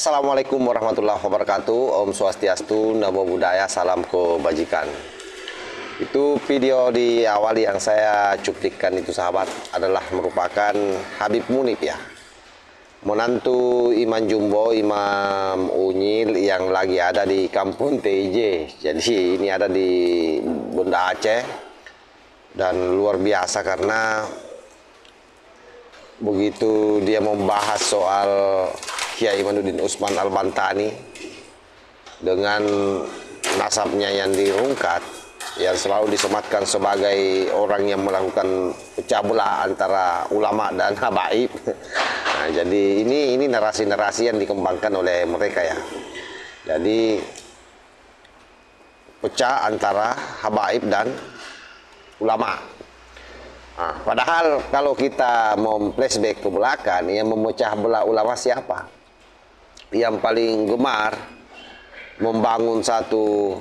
Assalamualaikum warahmatullahi wabarakatuh. Om Swastiastu, Namo Buddhaya, salam kebajikan. Itu video di awal yang saya cuplikan itu sahabat adalah merupakan Habib Munib ya, menantu Imam Jumbo, Imam Unyil yang lagi ada di kampung TIJ. Jadi ini ada di Banda Aceh dan luar biasa karena begitu dia membahas soal Kiai Imaduddin Utsman Al-Bantani dengan nasabnya yang dirungkat, yang selalu disematkan sebagai orang yang melakukan pecah belah antara ulama dan habaib. Nah, jadi ini narasi-narasi yang dikembangkan oleh mereka ya. Jadi pecah antara habaib dan ulama. Nah, padahal kalau kita mau flashback ke belakang, yang memecah belah ulama siapa? Yang paling gemar membangun satu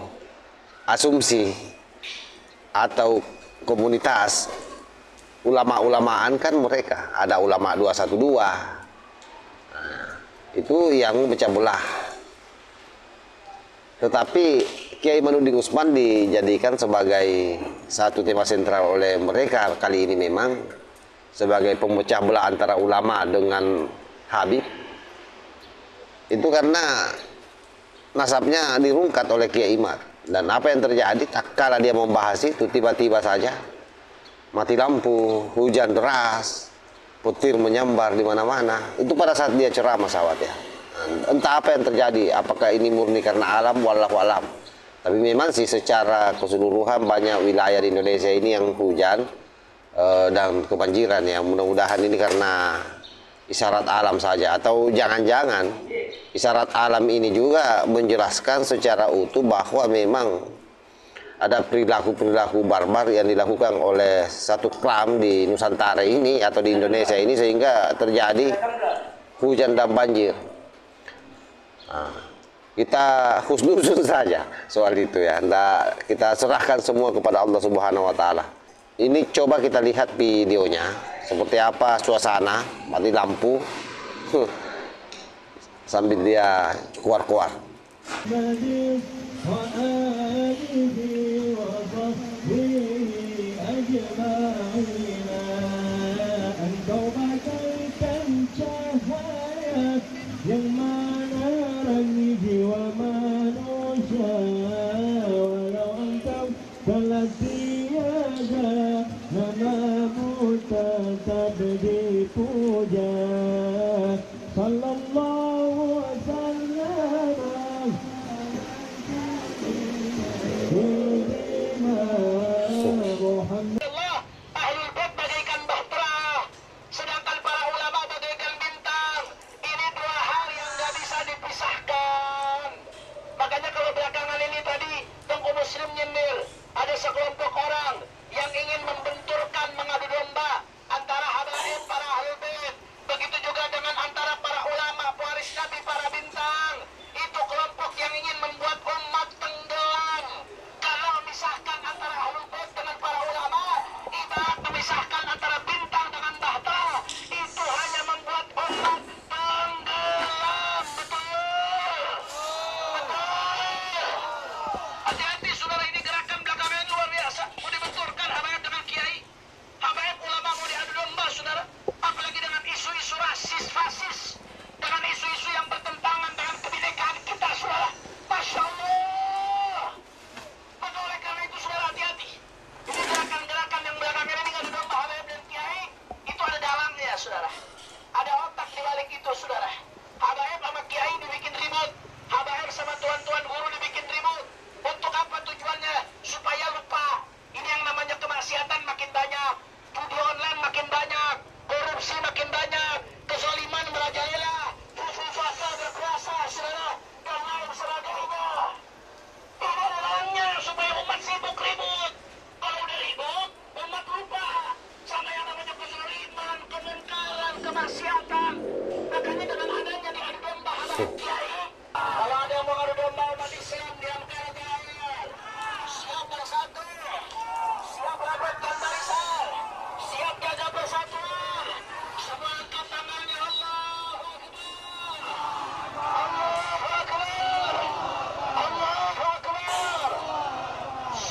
asumsi atau komunitas ulama-ulamaan kan mereka. Ada ulama 212. Nah, itu yang memecah belah. Tetapi Kiai Imaduddin Utsman dijadikan sebagai satu tema sentral oleh mereka kali ini, memang sebagai pemecah belah antara ulama dengan Habib. Itu karena nasabnya dirungkat oleh Kiai Imad. Dan apa yang terjadi tak kala dia membahas itu, tiba-tiba saja mati lampu, hujan deras, petir menyambar di mana-mana. Itu pada saat dia ceramah sahabat ya. Entah apa yang terjadi, apakah ini murni karena alam, wallahu alam. Tapi memang sih secara keseluruhan banyak wilayah di Indonesia ini yang hujan dan kebanjiran ya. Mudah-mudahan ini karena isyarat alam saja, atau jangan-jangan isyarat alam ini juga menjelaskan secara utuh bahwa memang ada perilaku-perilaku barbar yang dilakukan oleh satu klan di Nusantara ini atau di Indonesia ini sehingga terjadi hujan dan banjir. Nah, kita husnuzon saja soal itu ya. Nah, kita serahkan semua kepada Allah Subhanahu wa taala. Ini coba kita lihat videonya, seperti apa suasana, mati lampu sambil dia keluar-keluar. Habaib sama tuan-tuan guru dibikin ribut. Untuk apa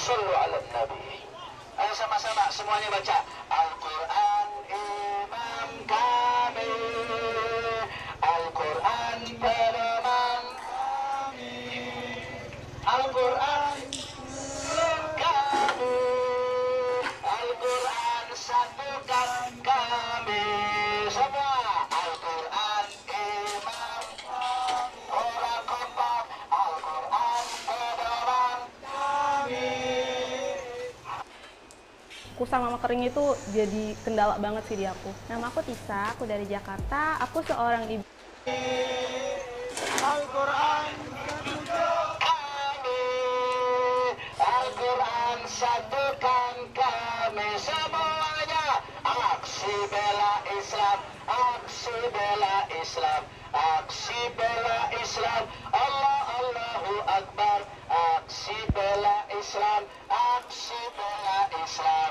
Sallu ala Nabi. Ayo sama-sama semuanya baca. Al-Quran imam kami, Al-Quran pedoman kami, Al-Quran kami, Al-Quran satukan kami semua. Al-Quran imam orang kompak, Al-Quran pedoman kami. Aku sama mama kering itu jadi kendala banget sih di aku. Nama aku Tisa, aku dari Jakarta. Aku seorang ibu. Al-Quran kami, Al-Quran satukan kami semuanya. Aksi bela Islam, aksi bela Islam, aksi bela Islam. Allah Allahu Akbar. Aksi bela Islam, aksi bela Islam.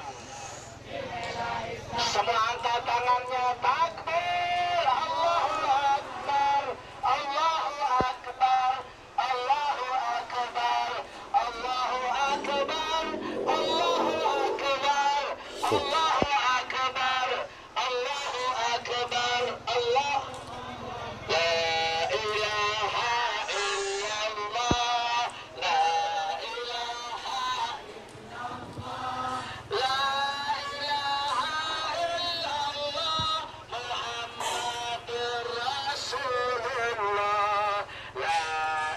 Semua angkat tangannya, takbir, Allahu Akbar, Allahu Akbar, Allahu Akbar, Allahu Akbar, Allahu Akbar, Allahu Akbar, Allahu Akbar, Allah. La ilaha illallah, la ilaha La ilaha illallah Muhammadur Rasulullah. La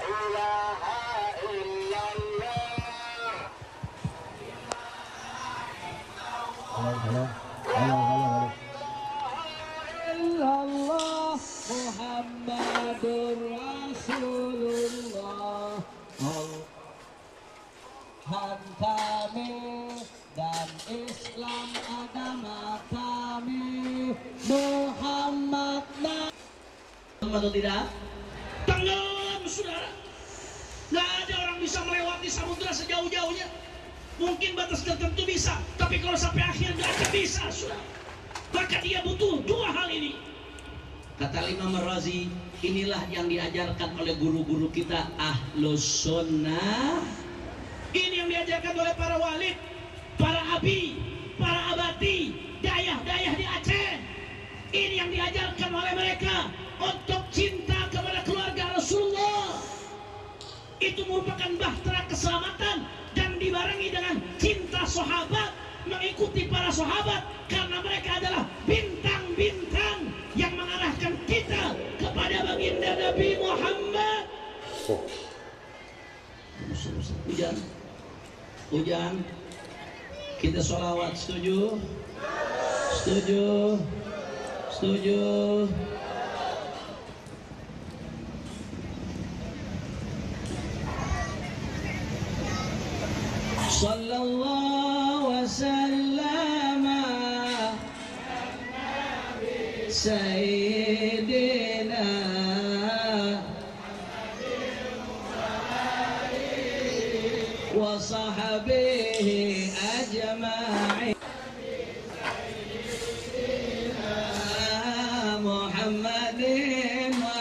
ilaha illallah. Illallah Muhammadur Rasulullah. Tuhan kami dan Islam agama kami, Muhammad atau tidak? Tenggelam, saudara. Nggak ada orang bisa melewati samudera sejauh-jauhnya. Mungkin batas tertentu bisa, tapi kalau sampai akhir nggak akan bisa, saudara. Maka dia butuh dua hal ini. Kata Imam Razi, inilah yang diajarkan oleh guru-guru kita Ahlus Sunnah. Ini yang diajarkan oleh para walid, para abi, para abati, dayah-dayah di Aceh. Ini yang diajarkan oleh mereka untuk cinta kepada keluarga Rasulullah. Itu merupakan bahtera keselamatan dan dibarengi dengan cinta sahabat, mengikuti para sahabat karena mereka adalah bintang-bintang yang mengarahkan kita kepada baginda Nabi Muhammad. Hujan, kita sholawat, setuju? Setuju? Setuju? Sallallahu wasallam Sayyidina wa sahbihi ajma'in Muhammadin wa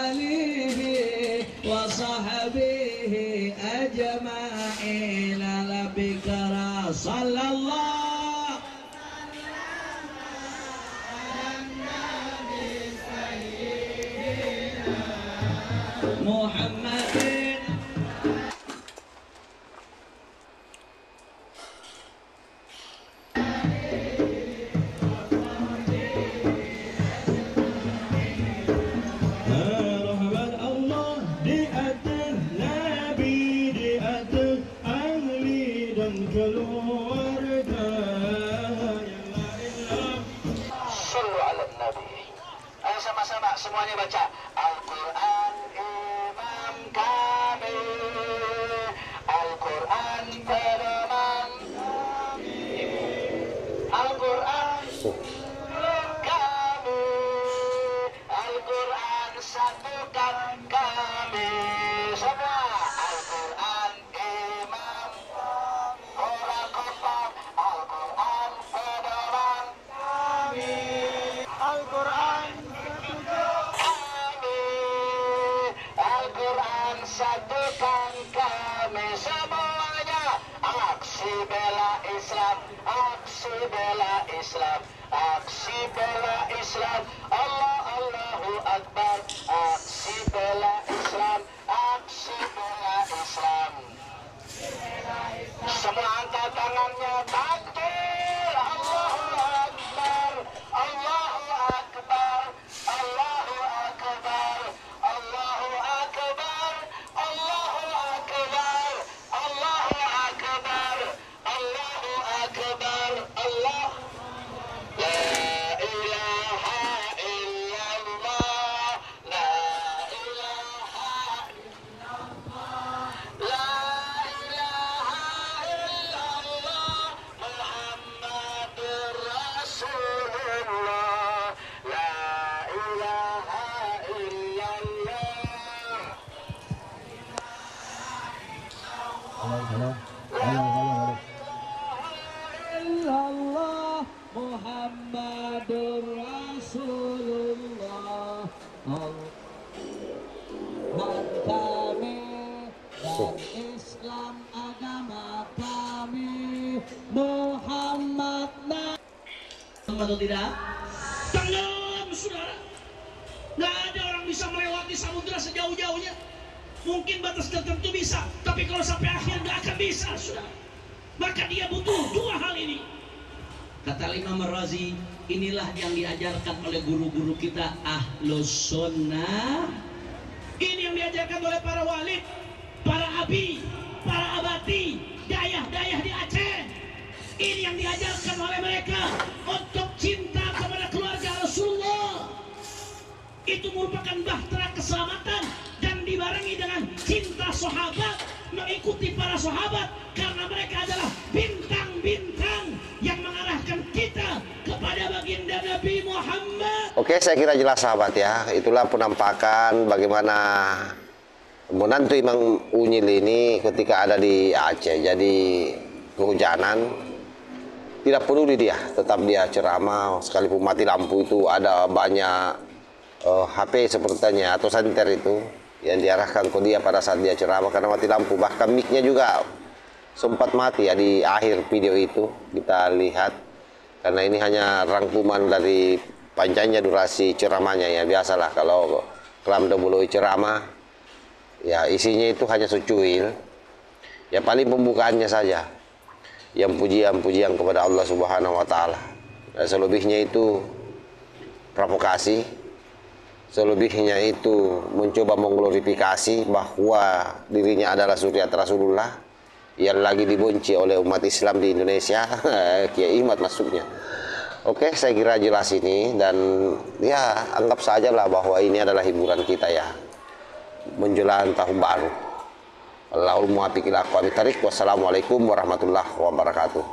alihi wa sahbihi ajma'in ala bikara sallallahu Muhammadin. Rahmat Allah di atas Nabi, di atas ahli dan keluarga. Sallu ala Nabi. Ayo sama-sama semuanya baca. Al-Quran imam kami, Al-Quran pedoman kami, Al-Quran kami, Al-Quran satukan kami semua. Al-Quran imam orang kompak, Al-Quran pedoman kami, Al-Quran kami, aksi bela Islam, aksi bela Islam, aksi bela Islam, Allah Allahu Akbar, aksi bela Islam, aksi bela Islam. Semua angkat tangannya, takbir, Allahu Akbar, Allahu Akbar, Allahu Akbar, Allahu Akbar, Allahu Akbar, Allahu Akbar, Allahu Akbar, Allah. La ilaha illallah, la ilaha illallah, la ilaha illallah, Muhammadur Rasulullah, la ilaha illallah. illallah Muhammadur Rasulullah. Kami dan Islam agama kami, Muhammad atau tidak? Tenggelam, saudara. Nggak ada orang bisa melewati samudera sejauh-jauhnya. Mungkin batas tertentu bisa, tapi kalau sampai akhir nggak akan bisa, saudara. Maka dia butuh dua hal ini. Kata Imam Razi, inilah yang diajarkan oleh guru-guru kita Ahlus Sunnah. Ini yang diajarkan oleh para walid, para abi, para abati, dayah-dayah di Aceh. Ini yang diajarkan oleh mereka untuk cinta kepada keluarga Rasulullah. Itu merupakan bahtera keselamatan dan dibarengi dengan cinta sahabat, mengikuti para sahabat karena mereka adalah bintang-bintang yang mengarahkan kita kepada baginda Nabi Muhammad. Oke, saya kira jelas sahabat ya. Itulah penampakan bagaimana menantu Imam Unyil ini ketika ada di Aceh. Jadi kehujanan, tidak peduli dia, tetap dia ceramah sekalipun mati lampu. Itu ada banyak HP sepertinya atau senter itu yang diarahkan ke dia pada saat dia ceramah karena mati lampu. Bahkan mic-nya juga sempat mati ya di akhir video itu kita lihat, karena ini hanya rangkuman dari panjangnya durasi ceramahnya ya. Biasalah kalau kelam dahului ceramah ya isinya itu hanya secuil ya, paling pembukaannya saja yang pujian-pujian kepada Allah Subhanahu wa taala. Selebihnya itu provokasi, selebihnya itu mencoba mengglorifikasi bahwa dirinya adalah suriat Rasulullah yang lagi dibenci oleh umat Islam di Indonesia. Kiai Imad maksudnya. Oke, saya kira jelas ini, dan ya anggap saja lah bahwa ini adalah hiburan kita ya menjelang tahun baru. Allahul muwaffiq ila aqwamit thariq. Wassalamualaikum warahmatullahi wabarakatuh.